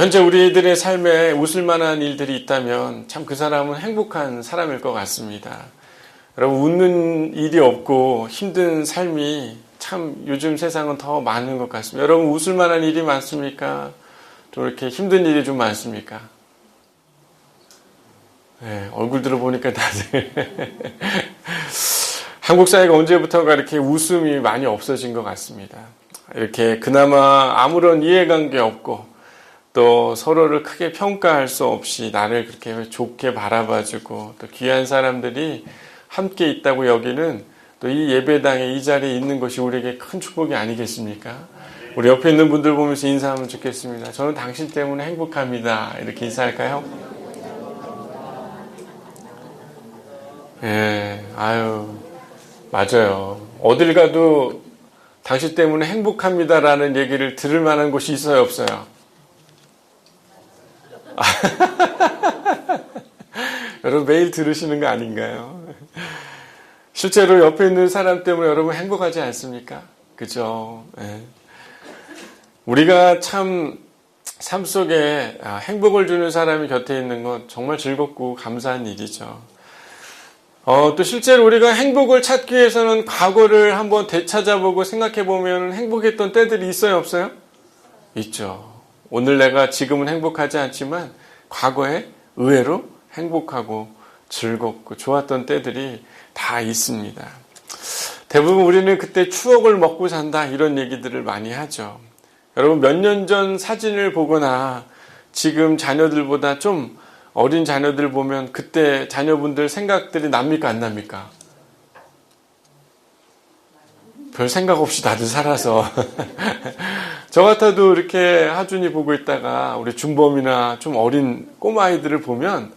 현재 우리들의 삶에 웃을 만한 일들이 있다면 참 그 사람은 행복한 사람일 것 같습니다. 여러분, 웃는 일이 없고 힘든 삶이 참 요즘 세상은 더 많은 것 같습니다. 여러분, 웃을 만한 일이 많습니까? 좀 이렇게 힘든 일이 좀 많습니까? 네, 얼굴들을 보니까 다들 한국 사회가 언제부턴가 이렇게 웃음이 많이 없어진 것 같습니다. 이렇게 그나마 아무런 이해관계 없고 또 서로를 크게 평가할 수 없이 나를 그렇게 좋게 바라봐주고 또 귀한 사람들이 함께 있다고 여기는 또 이 예배당에 이 자리에 있는 것이 우리에게 큰 축복이 아니겠습니까? 우리 옆에 있는 분들 보면서 인사하면 좋겠습니다. 저는 당신 때문에 행복합니다. 이렇게 인사할까요? 예, 아유, 맞아요. 어딜 가도 당신 때문에 행복합니다라는 얘기를 들을 만한 곳이 있어요, 없어요? 여러분 매일 들으시는 거 아닌가요? 실제로 옆에 있는 사람 때문에 여러분 행복하지 않습니까? 그죠? 네. 우리가 참 삶 속에 행복을 주는 사람이 곁에 있는 건 정말 즐겁고 감사한 일이죠. 또 실제로 우리가 행복을 찾기 위해서는 과거를 한번 되찾아보고 생각해보면 행복했던 때들이 있어요, 없어요? 있죠. 오늘 내가 지금은 행복하지 않지만 과거에 의외로 행복하고 즐겁고 좋았던 때들이 다 있습니다. 대부분 우리는 그때 추억을 먹고 산다 이런 얘기들을 많이 하죠. 여러분 몇 년 전 사진을 보거나 지금 자녀들보다 좀 어린 자녀들 보면 그때 자녀분들 생각들이 납니까 안 납니까? 별 생각 없이 다들 살아서 저 같아도 이렇게 하준이 보고 있다가 우리 준범이나 좀 어린 꼬마아이들을 보면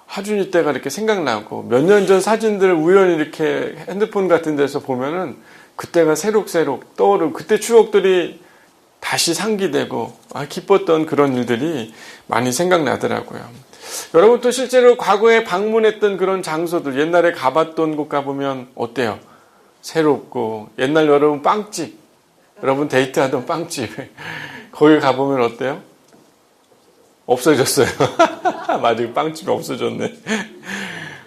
하준이 때가 이렇게 생각나고 몇 년 전 사진들을 우연히 이렇게 핸드폰 같은 데서 보면은 그때가 새록새록 떠오르고 그때 추억들이 다시 상기되고 기뻤던 그런 일들이 많이 생각나더라고요. 여러분 또 실제로 과거에 방문했던 그런 장소들 옛날에 가봤던 곳 가보면 어때요? 새롭고 옛날 여러분 빵집 여러분 데이트하던 빵집 거기 가보면 어때요? 없어졌어요. 맞아요. 빵집이 없어졌네.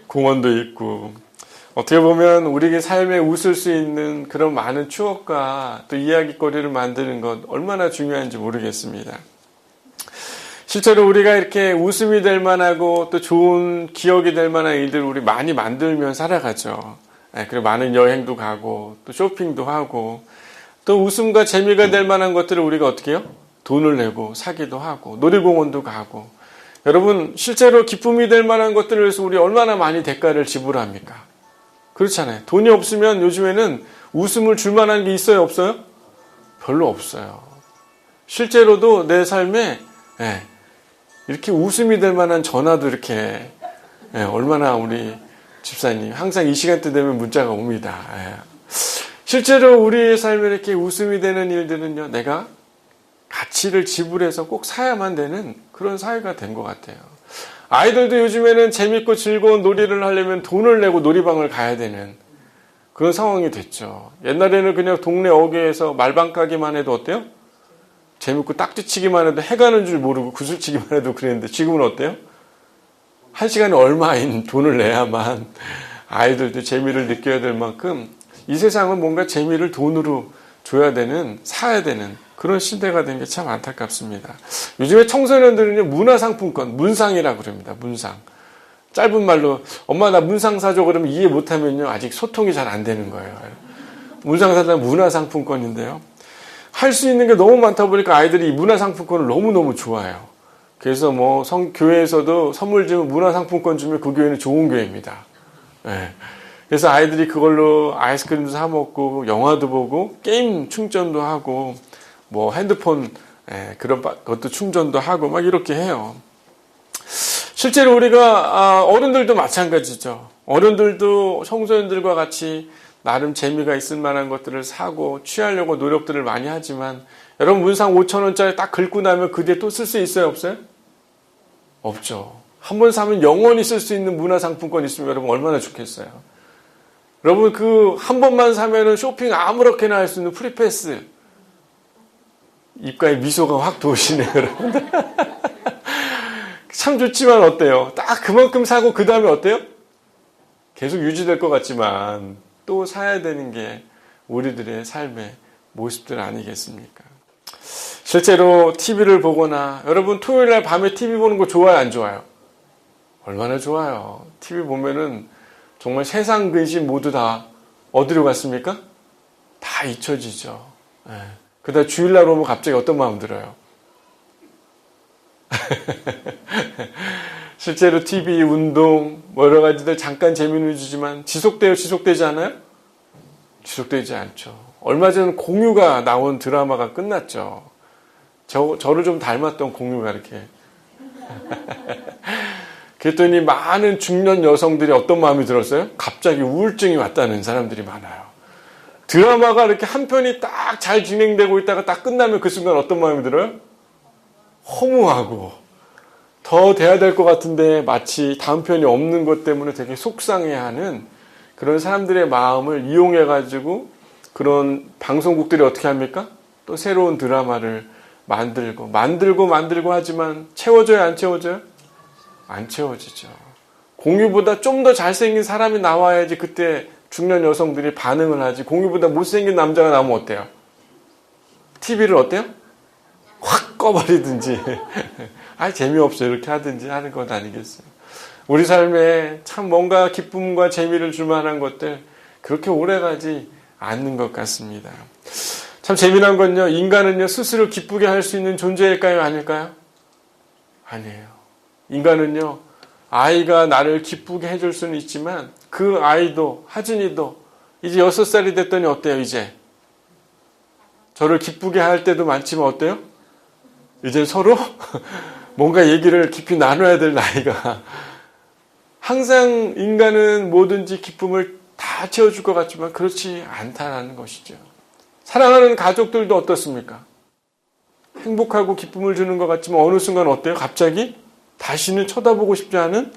공원도 있고 어떻게 보면 우리의 삶에 웃을 수 있는 그런 많은 추억과 또 이야기거리를 만드는 것 얼마나 중요한지 모르겠습니다. 실제로 우리가 이렇게 웃음이 될 만하고 또 좋은 기억이 될 만한 일들을 우리 많이 만들면 살아가죠. 그리고 많은 여행도 가고 또 쇼핑도 하고 또 웃음과 재미가 될 만한 것들을 우리가 어떻게 해요? 돈을 내고 사기도 하고 놀이공원도 가고 여러분 실제로 기쁨이 될 만한 것들을 위해서 우리 얼마나 많이 대가를 지불합니까? 그렇잖아요. 돈이 없으면 요즘에는 웃음을 줄 만한 게 있어요 없어요? 별로 없어요. 실제로도 내 삶에 이렇게 웃음이 될 만한 전화도 이렇게 얼마나 우리 집사님 항상 이 시간대 되면 문자가 옵니다. 실제로 우리의 삶에 이렇게 웃음이 되는 일들은요 내가 가치를 지불해서 꼭 사야만 되는 그런 사회가 된 것 같아요. 아이들도 요즘에는 재밌고 즐거운 놀이를 하려면 돈을 내고 놀이방을 가야 되는 그런 상황이 됐죠. 옛날에는 그냥 동네 어귀에서 말방 까기만 해도 어때요? 재밌고 딱지치기만 해도 해가는 줄 모르고 구슬치기만 해도 그랬는데 지금은 어때요? 한 시간에 얼마인 돈을 내야만 아이들도 재미를 느껴야 될 만큼 이 세상은 뭔가 재미를 돈으로 줘야 되는 사야 되는 그런 시대가 된 게 참 안타깝습니다. 요즘에 청소년들은요 문화상품권 문상이라고 그럽니다. 문상 짧은 말로 엄마 나 문상 사줘 그러면 이해 못하면요 아직 소통이 잘 안 되는 거예요. 문상 사자면 문화상품권인데요 할 수 있는 게 너무 많다 보니까 아이들이 이 문화상품권을 너무너무 좋아해요. 그래서 뭐 교회에서도 선물 주면 문화상품권 주면 그 교회는 좋은 교회입니다. 그래서 아이들이 그걸로 아이스크림도 사 먹고 영화도 보고 게임 충전도 하고 뭐 핸드폰 그런 것도 충전도 하고 막 이렇게 해요. 실제로 우리가 어른들도 마찬가지죠. 어른들도 청소년들과 같이 나름 재미가 있을 만한 것들을 사고 취하려고 노력들을 많이 하지만 여러분 문상 5,000원짜리 딱 긁고 나면 그 뒤에 또 쓸 수 있어요 없어요? 없죠. 한 번 사면 영원히 쓸 수 있는 문화상품권 있으면 여러분 얼마나 좋겠어요. 여러분 그 한 번만 사면은 쇼핑 아무렇게나 할 수 있는 프리패스 입가에 미소가 확 도시네요 여러분. 참 좋지만 어때요? 딱 그만큼 사고 그 다음에 어때요? 계속 유지될 것 같지만 또 사야 되는 게 우리들의 삶의 모습들 아니겠습니까? 실제로 TV를 보거나 여러분 토요일 날 밤에 TV 보는 거 좋아요, 안 좋아요? 얼마나 좋아요. TV 보면은 정말 세상 근심 모두 다 어디로 갔습니까? 다 잊혀지죠. 네. 그다음 주일날 오면 갑자기 어떤 마음 들어요? 실제로 TV, 운동, 뭐 여러 가지들 잠깐 재미는 주지만 지속돼요? 지속되지 않아요? 지속되지 않죠. 얼마 전 공유가 나온 드라마가 끝났죠. 저를 좀 닮았던 공유가 이렇게. 그랬더니 많은 중년 여성들이 어떤 마음이 들었어요? 갑자기 우울증이 왔다는 사람들이 많아요. 드라마가 이렇게 한 편이 딱 잘 진행되고 있다가 딱 끝나면 그 순간 어떤 마음이 들어요? 허무하고 더 돼야 될 것 같은데 마치 다음 편이 없는 것 때문에 되게 속상해하는 그런 사람들의 마음을 이용해가지고 그런 방송국들이 어떻게 합니까? 또 새로운 드라마를 만들고 하지만 채워져요, 안 채워져요? 안 채워지죠. 공유보다 좀 더 잘생긴 사람이 나와야지 그때 중년 여성들이 반응을 하지. 공유보다 못생긴 남자가 나오면 어때요? TV를 어때요? 확 꺼버리든지 재미없어요 이렇게 하든지 하는 것 아니겠어요. 우리 삶에 참 뭔가 기쁨과 재미를 줄 만한 것들 그렇게 오래가지 않는 것 같습니다. 참 재미난 건요, 인간은요 스스로 기쁘게 할 수 있는 존재일까요, 아닐까요? 아니에요. 인간은요 아이가 나를 기쁘게 해줄 수는 있지만 그 아이도, 하진이도 이제 6살이 됐더니 어때요? 이제 저를 기쁘게 할 때도 많지만 어때요? 이제 서로 뭔가 얘기를 깊이 나눠야 될 나이가. 항상 인간은 뭐든지 기쁨을 다 채워줄 것 같지만 그렇지 않다는 것이죠. 사랑하는 가족들도 어떻습니까? 행복하고 기쁨을 주는 것 같지만 어느 순간 어때요? 갑자기 다시는 쳐다보고 싶지 않은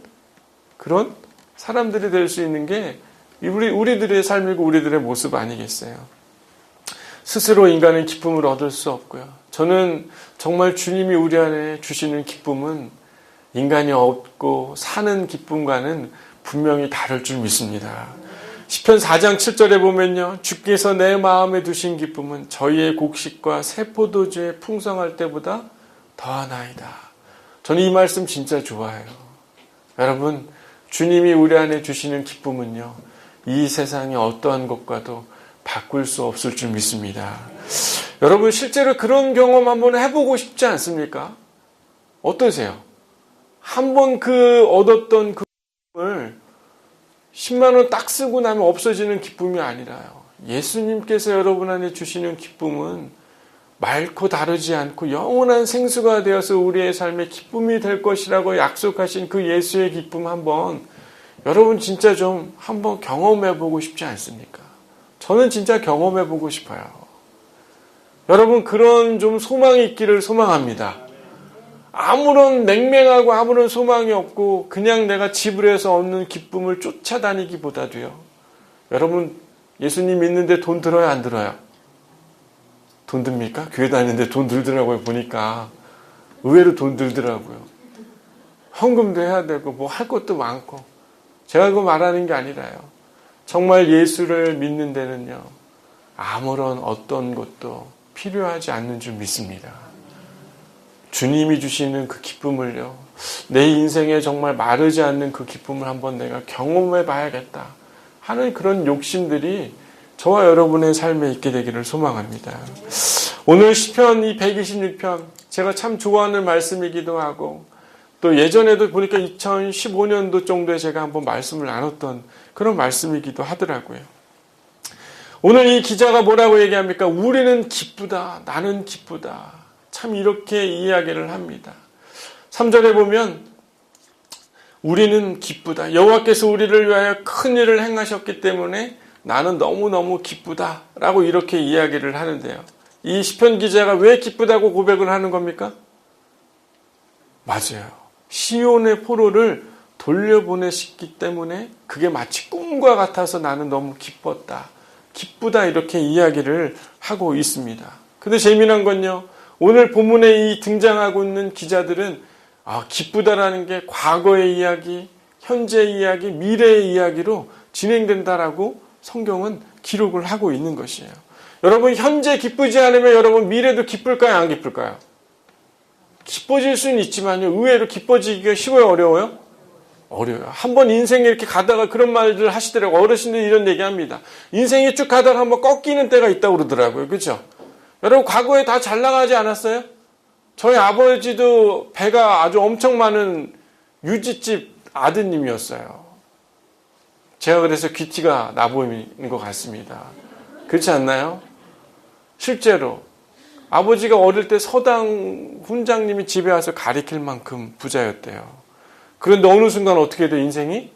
그런 사람들이 될 수 있는 게 우리들의 삶이고 우리들의 모습 아니겠어요? 스스로 인간은 기쁨을 얻을 수 없고요. 저는 정말 주님이 우리 안에 주시는 기쁨은 인간이 얻고 사는 기쁨과는 분명히 다를 줄 믿습니다. 시편 4장 7절에 보면요, 주께서 내 마음에 두신 기쁨은 저희의 곡식과 새 포도주에 풍성할 때보다 더하나이다. 저는 이 말씀 진짜 좋아해요. 여러분, 주님이 우리 안에 주시는 기쁨은요, 이 세상의 어떠한 것과도 바꿀 수 없을 줄 믿습니다. 여러분, 실제로 그런 경험 한번 해보고 싶지 않습니까? 어떠세요? 한번 얻었던 그 기쁨을 10만 원 딱 쓰고 나면 없어지는 기쁨이 아니라요. 예수님께서 여러분 안에 주시는 기쁨은 말코 다르지 않고 영원한 생수가 되어서 우리의 삶의 기쁨이 될 것이라고 약속하신 그 예수의 기쁨 여러분 진짜 좀 한번 경험해보고 싶지 않습니까? 저는 진짜 경험해보고 싶어요. 여러분 그런 좀 소망이 있기를 소망합니다. 아무런 맹맹하고 아무런 소망이 없고 그냥 내가 지불해서 얻는 기쁨을 쫓아다니기보다도요. 여러분 예수님 믿는데 돈 들어요, 안 들어요? 돈 듭니까? 교회 다니는데 돈 들더라고요. 보니까 의외로 돈 들더라고요. 헌금도 해야 되고 뭐 할 것도 많고. 제가 그거 말하는 게 아니라요. 정말 예수를 믿는 데는요, 아무런 어떤 것도 필요하지 않는 줄 믿습니다. 주님이 주시는 그 기쁨을요, 내 인생에 정말 마르지 않는 그 기쁨을 한번 내가 경험해 봐야겠다 하는 그런 욕심들이 저와 여러분의 삶에 있게 되기를 소망합니다. 오늘 시편 이 126편 제가 참 좋아하는 말씀이기도 하고 또 예전에도 보니까 2015년도 정도에 제가 한번 말씀을 나눴던 그런 말씀이기도 하더라고요. 오늘 이 기자가 뭐라고 얘기합니까? 우리는 기쁘다. 나는 기쁘다. 참 이렇게 이야기를 합니다. 3절에 보면 우리는 기쁘다. 여호와께서 우리를 위하여 큰 일을 행하셨기 때문에 나는 너무너무 기쁘다. 라고 이렇게 이야기를 하는데요. 이 시편 기자가 왜 기쁘다고 고백을 하는 겁니까? 맞아요. 시온의 포로를 돌려보내셨기 때문에 그게 마치 꿈과 같아서 나는 너무 기뻤다. 기쁘다 이렇게 이야기를 하고 있습니다. 근데 재미난 건요. 오늘 본문에 이 등장하고 있는 기자들은 기쁘다라는 게 과거의 이야기, 현재의 이야기, 미래의 이야기로 진행된다라고 성경은 기록을 하고 있는 것이에요. 여러분, 현재 기쁘지 않으면 여러분 미래도 기쁠까요? 안 기쁠까요? 기뻐질 수는 있지만요. 의외로 기뻐지기가 쉬워요? 어려워요? 어려워요. 한번 인생에 이렇게 가다가 그런 말들 하시더라고요. 어르신들이 이런 얘기 합니다. 인생이 쭉 가다가 한번 꺾이는 때가 있다고 그러더라고요. 그렇죠? 여러분, 과거에 다 잘 나가지 않았어요? 저희 아버지도 배가 아주 엄청 많은 유지집 아드님이었어요. 제가 그래서 귀티가 나 보이는 것 같습니다. 그렇지 않나요? 실제로 아버지가 어릴 때 서당 훈장님이 집에 와서 가리킬 만큼 부자였대요. 그런데 어느 순간 어떻게 돼? 인생이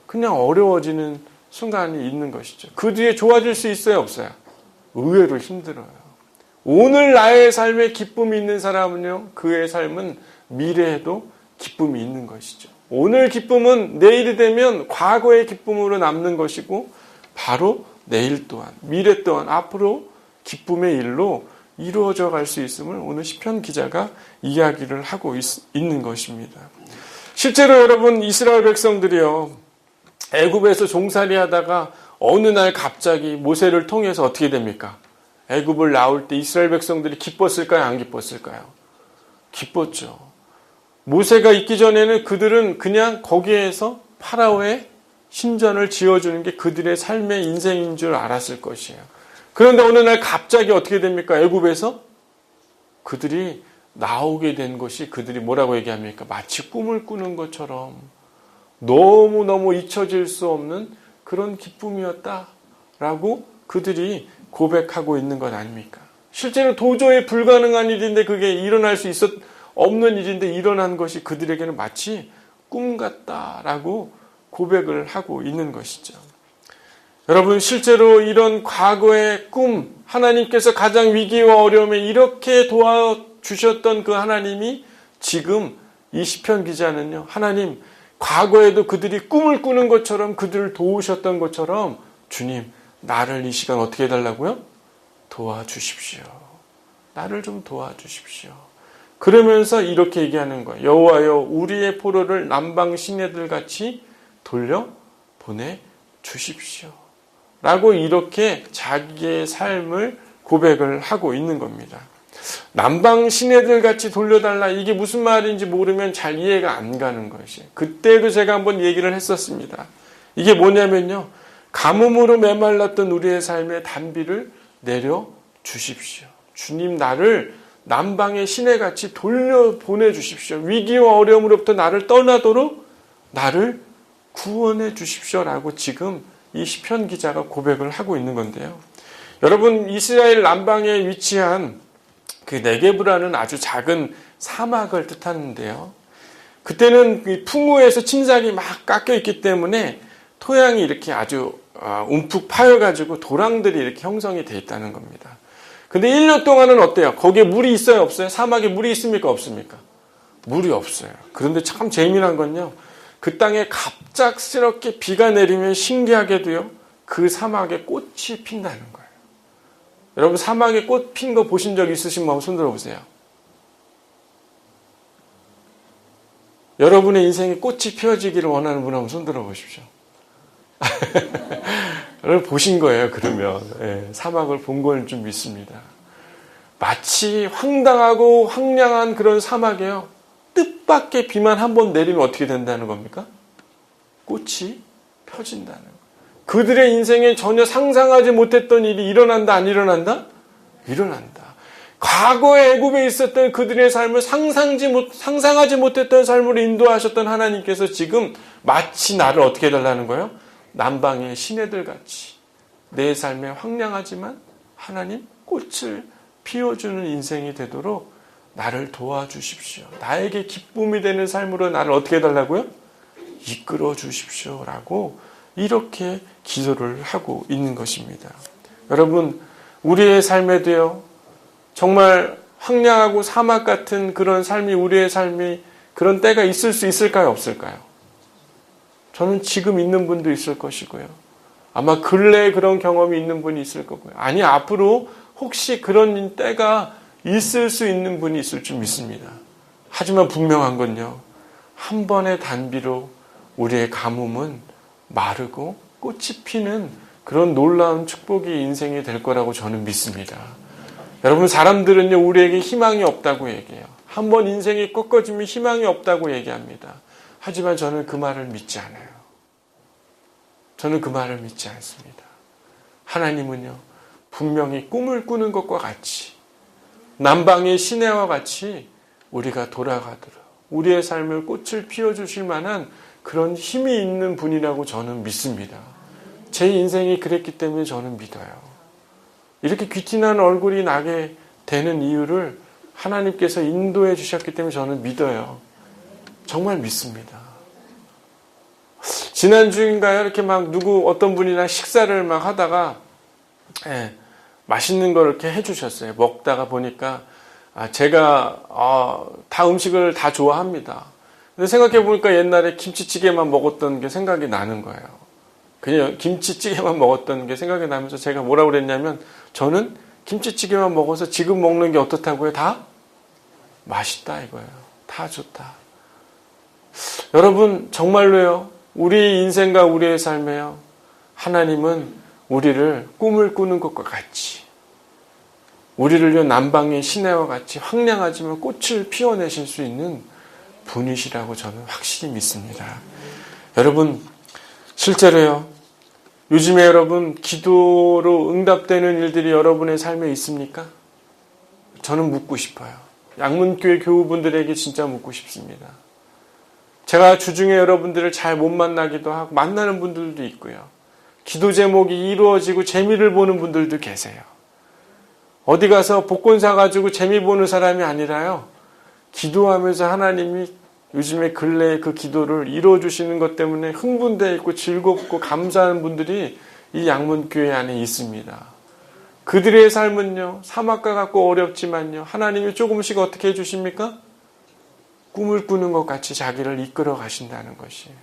그냥 어려워지는 순간이 있는 것이죠. 그 뒤에 좋아질 수 있어요? 없어요? 의외로 힘들어요. 오늘 나의 삶에 기쁨이 있는 사람은요, 그의 삶은 미래에도 기쁨이 있는 것이죠. 오늘 기쁨은 내일이 되면 과거의 기쁨으로 남는 것이고, 바로 내일 또한, 미래 또한 앞으로 기쁨의 일로 이루어져 갈 수 있음을 오늘 시편 기자가 이야기를 하고 있는 것입니다. 실제로 여러분, 이스라엘 백성들이요, 애굽에서 종살이 하다가 어느 날 갑자기 모세를 통해서 어떻게 됩니까? 애굽을 나올 때 이스라엘 백성들이 기뻤을까요? 안 기뻤을까요? 기뻤죠. 모세가 있기 전에는 그들은 그냥 거기에서 파라오의 신전을 지어주는 게 그들의 삶의 인생인 줄 알았을 것이에요. 그런데 어느 날 갑자기 어떻게 됩니까? 애굽에서 그들이 나오게 된 것이 그들이 뭐라고 얘기합니까? 마치 꿈을 꾸는 것처럼 너무너무 잊혀질 수 없는 그런 기쁨이었다라고 그들이 고백하고 있는 것 아닙니까? 실제로 도저히 불가능한 일인데 그게 일어날 수 없는 일인데 일어난 것이 그들에게는 마치 꿈 같다라고 고백을 하고 있는 것이죠. 여러분, 실제로 이런 과거의 꿈, 하나님께서 가장 위기와 어려움에 이렇게 도와주셨던 그 하나님이 지금 이 시편 기자는요, 하나님, 과거에도 그들이 꿈을 꾸는 것처럼 그들을 도우셨던 것처럼 주님, 나를 이 시간 어떻게 해달라고요? 도와주십시오. 나를 좀 도와주십시오. 그러면서 이렇게 얘기하는 거예요. 여호와여, 우리의 포로를 남방 시내들 같이 돌려 보내주십시오. 라고 이렇게 자기의 삶을 고백을 하고 있는 겁니다. 남방 시내들 같이 돌려달라, 이게 무슨 말인지 모르면 잘 이해가 안 가는 것이에요. 그때도 제가 한번 얘기를 했었습니다. 이게 뭐냐면요, 가뭄으로 메말랐던 우리의 삶의 단비를 내려주십시오. 주님, 나를 남방의 시내같이 돌려보내주십시오. 위기와 어려움으로부터 나를 떠나도록 나를 구원해 주십시오라고 지금 이 시편 기자가 고백을 하고 있는 건데요. 여러분, 이스라엘 남방에 위치한 그 네게브라는 아주 작은 사막을 뜻하는데요. 그때는 풍우에서 침삭이 막 깎여 있기 때문에 토양이 이렇게 아주 움푹 파여가지고 도랑들이 이렇게 형성이 돼 있다는 겁니다. 근데 1년 동안은 어때요? 거기에 물이 있어요? 없어요? 사막에 물이 있습니까? 없습니까? 물이 없어요. 그런데 참 재미난 건요, 그 땅에 갑작스럽게 비가 내리면 신기하게도요, 그 사막에 꽃이 핀다는 거예요. 여러분, 사막에 꽃 핀 거 보신 적 있으신 분 한번 손 들어보세요. 여러분의 인생에 꽃이 피어지기를 원하는 분 한번 손 들어보십시오. 여러분 보신 거예요, 그러면. 예, 사막을 본 걸 좀 믿습니다. 마치 황당하고 황량한 그런 사막에요, 뜻밖의 비만 한 번 내리면 어떻게 된다는 겁니까? 꽃이 펴진다는 거예요. 그들의 인생에 전혀 상상하지 못했던 일이 일어난다, 안 일어난다? 일어난다. 과거에 애굽에 있었던 그들의 삶을 상상하지 못했던 삶으로 인도하셨던 하나님께서 지금 마치 나를 어떻게 해달라는 거예요? 남방의 시내들 같이 내 삶에 황량하지만 하나님 꽃을 피워주는 인생이 되도록 나를 도와주십시오. 나에게 기쁨이 되는 삶으로 나를 어떻게 해달라고요? 이끌어 주십시오. 라고 이렇게 기도를 하고 있는 것입니다. 여러분, 우리의 삶에도요, 정말 황량하고 사막 같은 그런 삶이, 우리의 삶이 그런 때가 있을 수 있을까요? 없을까요? 저는 지금 있는 분도 있을 것이고요. 아마 근래에 그런 경험이 있는 분이 있을 거고요. 아니, 앞으로 혹시 그런 때가 있을 수 있는 분이 있을 줄 믿습니다. 하지만 분명한 건요, 한 번의 단비로 우리의 가뭄은 마르고 꽃이 피는 그런 놀라운 축복이 인생이 될 거라고 저는 믿습니다. 여러분, 사람들은요, 우리에게 희망이 없다고 얘기해요. 한 번 인생이 꺾어지면 희망이 없다고 얘기합니다. 하지만 저는 그 말을 믿지 않아요. 저는 그 말을 믿지 않습니다. 하나님은요, 분명히 꿈을 꾸는 것과 같이, 남방의 시내와 같이 우리가 돌아가도록 우리의 삶을 꽃을 피워주실 만한 그런 힘이 있는 분이라고 저는 믿습니다. 제 인생이 그랬기 때문에 저는 믿어요. 이렇게 귀티난 얼굴이 나게 되는 이유를 하나님께서 인도해 주셨기 때문에 저는 믿어요. 정말 믿습니다. 지난주인가요? 이렇게 막 어떤 분이랑 식사를 막 하다가, 맛있는 걸 이렇게 해주셨어요. 먹다가 보니까, 제가, 다 음식을 다 좋아합니다. 근데 생각해 보니까 옛날에 김치찌개만 먹었던 게 생각이 나는 거예요. 그냥 김치찌개만 먹었던 게 생각이 나면서 제가 뭐라고 그랬냐면, 저는 김치찌개만 먹어서 지금 먹는 게 어떻다고요? 다 맛있다 이거예요. 다 좋다. 여러분, 정말로요, 우리 인생과 우리의 삶에요, 하나님은 우리를 꿈을 꾸는 것과 같이, 우리를요, 남방의 시내와 같이 황량하지만 꽃을 피워내실 수 있는 분이시라고 저는 확실히 믿습니다. 여러분, 실제로요, 요즘에 여러분, 기도로 응답되는 일들이 여러분의 삶에 있습니까? 저는 묻고 싶어요. 양문교회 교우분들에게 진짜 묻고 싶습니다. 제가 주중에 여러분들을 잘 못 만나기도 하고 만나는 분들도 있고요. 기도 제목이 이루어지고 재미를 보는 분들도 계세요. 어디 가서 복권 사가지고 재미 보는 사람이 아니라요, 기도하면서 하나님이 요즘에 근래에 그 기도를 이루어주시는 것 때문에 흥분되어 있고 즐겁고 감사하는 분들이 이 양문교회 안에 있습니다. 그들의 삶은요, 사막과 같고 어렵지만요, 하나님이 조금씩 어떻게 해주십니까? 꿈을 꾸는 것 같이 자기를 이끌어 가신다는 것이에요.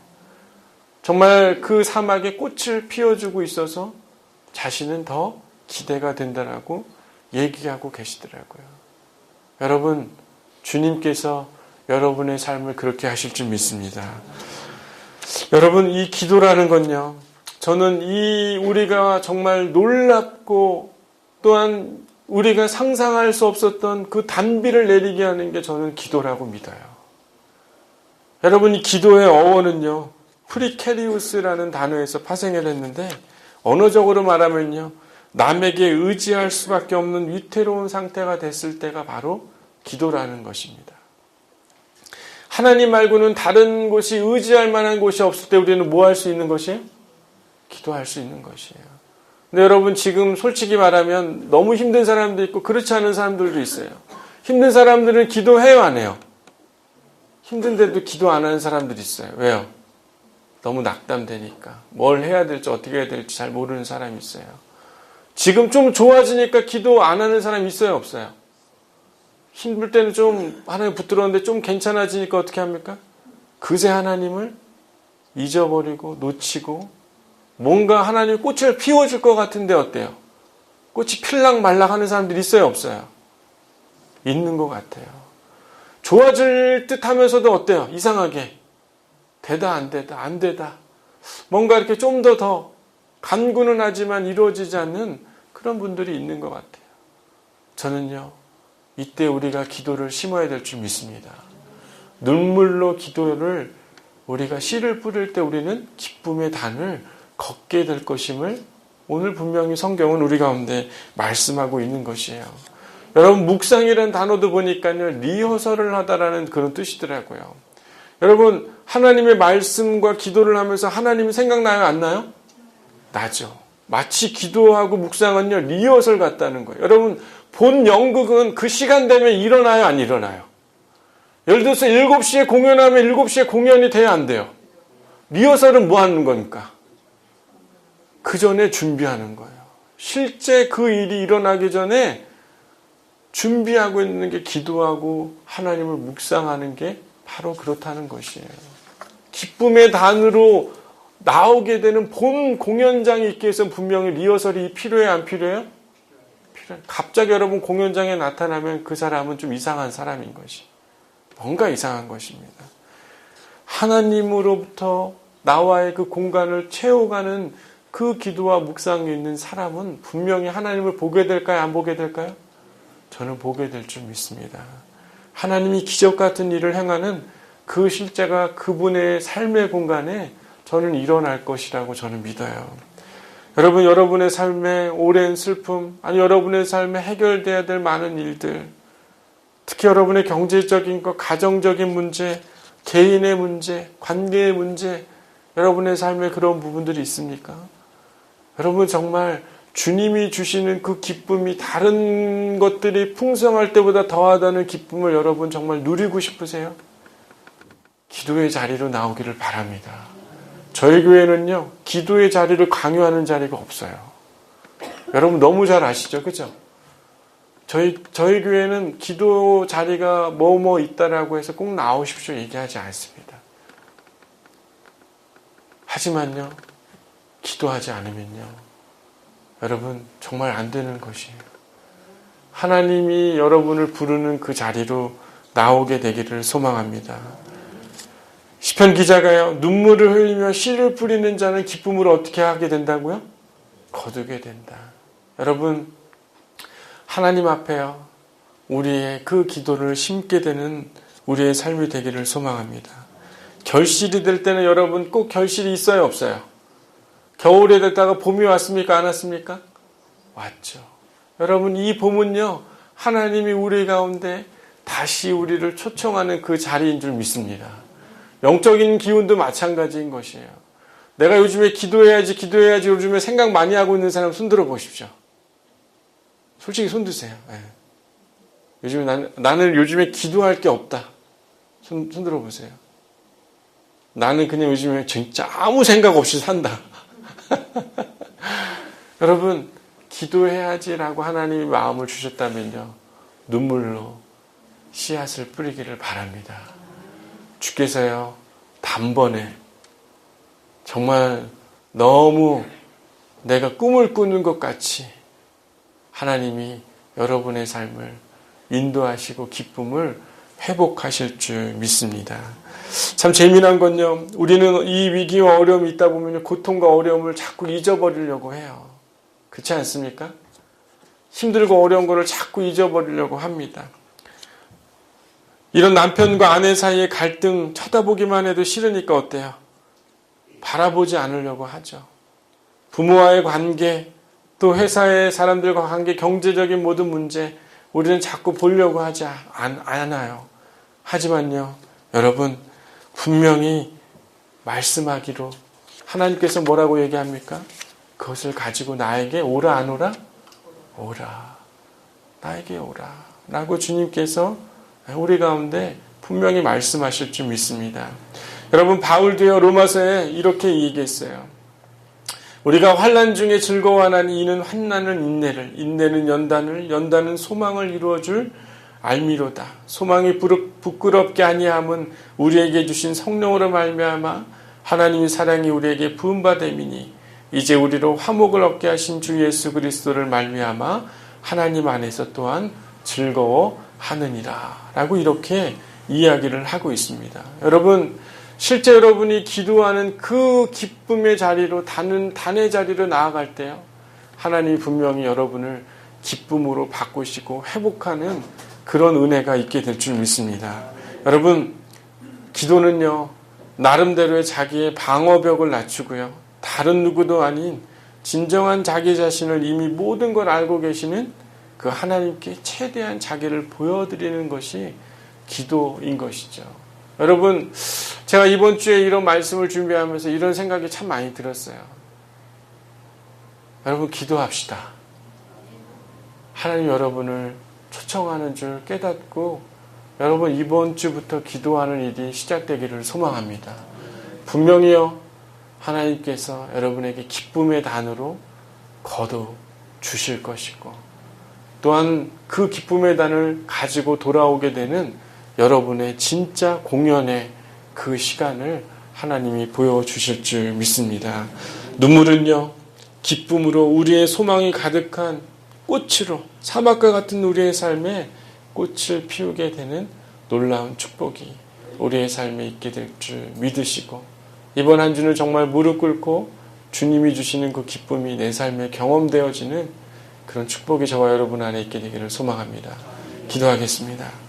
정말 그 사막에 꽃을 피워주고 있어서 자신은 더 기대가 된다라고 얘기하고 계시더라고요. 여러분, 주님께서 여러분의 삶을 그렇게 하실 줄 믿습니다. 여러분, 이 기도라는 건요, 저는 우리가 정말 놀랍고 또한 우리가 상상할 수 없었던 그 단비를 내리게 하는 게 저는 기도라고 믿어요. 여러분, 이 기도의 어원은요, 프리케리우스라는 단어에서 파생을 했는데, 언어적으로 말하면요, 남에게 의지할 수밖에 없는 위태로운 상태가 됐을 때가 바로 기도라는 것입니다. 하나님 말고는 다른 곳이 의지할 만한 곳이 없을 때 우리는 뭐 할 수 있는 것이에요? 기도할 수 있는 것이에요. 근데 여러분, 지금 솔직히 말하면 너무 힘든 사람도 있고 그렇지 않은 사람들도 있어요. 힘든 사람들은 기도해요, 안 해요? 힘든데도 기도 안 하는 사람들이 있어요. 왜요? 너무 낙담되니까. 뭘 해야 될지 어떻게 해야 될지 잘 모르는 사람이 있어요. 지금 좀 좋아지니까 기도 안 하는 사람이 있어요, 없어요? 힘들 때는 좀 하나님 붙들었는데 좀 괜찮아지니까 어떻게 합니까? 그새 하나님을 잊어버리고 놓치고 뭔가 하나님이 꽃을 피워줄 것 같은데 어때요? 꽃이 필락 말락 하는 사람들이 있어요, 없어요? 있는 것 같아요. 좋아질 듯 하면서도 어때요? 이상하게 되다 안 되다 안 되다, 뭔가 이렇게 좀 더 간구는 하지만 이루어지지 않는 그런 분들이 있는 것 같아요. 저는요, 이때 우리가 기도를 심어야 될 줄 믿습니다. 눈물로 기도를 우리가 씨를 뿌릴 때 우리는 기쁨의 단을 걷게 될 것임을 오늘 분명히 성경은 우리 가운데 말씀하고 있는 것이에요. 여러분, 묵상이라는 단어도 보니까요, 리허설을 하다라는 그런 뜻이더라고요. 여러분, 하나님의 말씀과 기도를 하면서 하나님이 생각나요, 안 나요? 나죠. 마치 기도하고 묵상은요, 리허설 같다는 거예요. 여러분, 본 연극은 그 시간 되면 일어나요, 안 일어나요? 예를 들어서 7시에 공연하면 7시에 공연이 돼야 안 돼요? 리허설은 뭐 하는 겁니까? 그 전에 준비하는 거예요. 실제 그 일이 일어나기 전에 준비하고 있는 게 기도하고 하나님을 묵상하는 게 바로 그렇다는 것이에요. 기쁨의 단으로 나오게 되는 본 공연장이 있기 위해서는 분명히 리허설이 필요해요, 안 필요해요? 필요해요. 갑자기 여러분 공연장에 나타나면 그 사람은 좀 이상한 사람인 것이. 뭔가 이상한 것입니다. 하나님으로부터 나와의 그 공간을 채워가는 그 기도와 묵상에 있는 사람은 분명히 하나님을 보게 될까요? 안 보게 될까요? 저는 보게 될 줄 믿습니다. 하나님이 기적 같은 일을 행하는 그 실제가 그분의 삶의 공간에 저는 일어날 것이라고 저는 믿어요. 여러분, 여러분의 삶에 오랜 슬픔, 아니 여러분의 삶에 해결돼야 될 많은 일들, 특히 여러분의 경제적인 것, 가정적인 문제, 개인의 문제, 관계의 문제, 여러분의 삶에 그런 부분들이 있습니까? 여러분 정말 주님이 주시는 그 기쁨이 다른 것들이 풍성할 때보다 더하다는 기쁨을 여러분 정말 누리고 싶으세요? 기도의 자리로 나오기를 바랍니다. 저희 교회는요, 기도의 자리를 강요하는 자리가 없어요. 여러분 너무 잘 아시죠? 그죠? 저희 교회는 기도 자리가 뭐뭐 있다라고 해서 꼭 나오십시오 얘기하지 않습니다. 하지만요, 기도하지 않으면요, 여러분 정말 안 되는 것이에요. 하나님이 여러분을 부르는 그 자리로 나오게 되기를 소망합니다. 시편 기자가요, 눈물을 흘리며 씨를 뿌리는 자는 기쁨으로 어떻게 하게 된다고요? 거두게 된다. 여러분, 하나님 앞에요, 우리의 그 기도를 심게 되는 우리의 삶이 되기를 소망합니다. 결실이 될 때는 여러분 꼭 결실이 있어요, 없어요? 겨울에 됐다가 봄이 왔습니까? 안 왔습니까? 왔죠. 여러분, 이 봄은요, 하나님이 우리 가운데 다시 우리를 초청하는 그 자리인 줄 믿습니다. 영적인 기운도 마찬가지인 것이에요. 내가 요즘에 기도해야지 요즘에 생각 많이 하고 있는 사람 손들어 보십시오. 솔직히 손드세요. 네. 요즘에 나는 요즘에 기도할 게 없다. 손들어 보세요. 나는 그냥 요즘에 진짜 아무 생각 없이 산다. 여러분, 기도해야지라고 하나님이 마음을 주셨다면요, 눈물로 씨앗을 뿌리기를 바랍니다. 주께서요, 단번에 정말 너무 내가 꿈을 꾸는 것 같이 하나님이 여러분의 삶을 인도하시고 기쁨을 회복하실 줄 믿습니다. 참 재미난 건요, 우리는 이 위기와 어려움이 있다 보면 고통과 어려움을 자꾸 잊어버리려고 해요. 그렇지 않습니까? 힘들고 어려운 거를 자꾸 잊어버리려고 합니다. 이런 남편과 아내 사이의 갈등 쳐다보기만 해도 싫으니까 어때요? 바라보지 않으려고 하죠. 부모와의 관계, 또 회사의 사람들과 관계, 경제적인 모든 문제, 우리는 자꾸 보려고 하지 않아요. 하지만요, 여러분, 분명히 말씀하기로 하나님께서 뭐라고 얘기합니까? 그것을 가지고 나에게 오라 안 오라? 오라. 나에게 오라. 라고 주님께서 우리 가운데 분명히 말씀하실 줄 믿습니다. 여러분, 바울도요, 로마서에 이렇게 얘기했어요. 우리가 환난 중에 즐거워하나니 이는 환난은 인내를, 인내는 연단을, 연단은 소망을 이루어줄 알미로다. 소망이 부끄럽게 아니함은 우리에게 주신 성령으로 말미암아 하나님의 사랑이 우리에게 부음받음이니 이제 우리로 화목을 얻게 하신 주 예수 그리스도를 말미암아 하나님 안에서 또한 즐거워하느니라 라고 이렇게 이야기를 하고 있습니다. 여러분, 실제 여러분이 기도하는 그 기쁨의 자리로, 단의 자리로 나아갈 때요, 하나님이 분명히 여러분을 기쁨으로 바꾸시고 회복하는 그런 은혜가 있게 될 줄 믿습니다. 여러분, 기도는요, 나름대로의 자기의 방어벽을 낮추고요, 다른 누구도 아닌 진정한 자기 자신을 이미 모든 걸 알고 계시는 그 하나님께 최대한 자기를 보여드리는 것이 기도인 것이죠. 여러분, 제가 이번 주에 이런 말씀을 준비하면서 이런 생각이 참 많이 들었어요. 여러분, 기도합시다. 하나님 여러분을 초청하는 줄 깨닫고 여러분 이번 주부터 기도하는 일이 시작되기를 소망합니다. 분명히요, 하나님께서 여러분에게 기쁨의 단으로 거둬 주실 것이고, 또한 그 기쁨의 단을 가지고 돌아오게 되는 여러분의 진짜 공연의 그 시간을 하나님이 보여주실 줄 믿습니다. 눈물은요, 기쁨으로 우리의 소망이 가득한 꽃으로, 사막과 같은 우리의 삶에 꽃을 피우게 되는 놀라운 축복이 우리의 삶에 있게 될 줄 믿으시고 이번 한 주는 정말 무릎 꿇고 주님이 주시는 그 기쁨이 내 삶에 경험되어지는 그런 축복이 저와 여러분 안에 있게 되기를 소망합니다. 기도하겠습니다.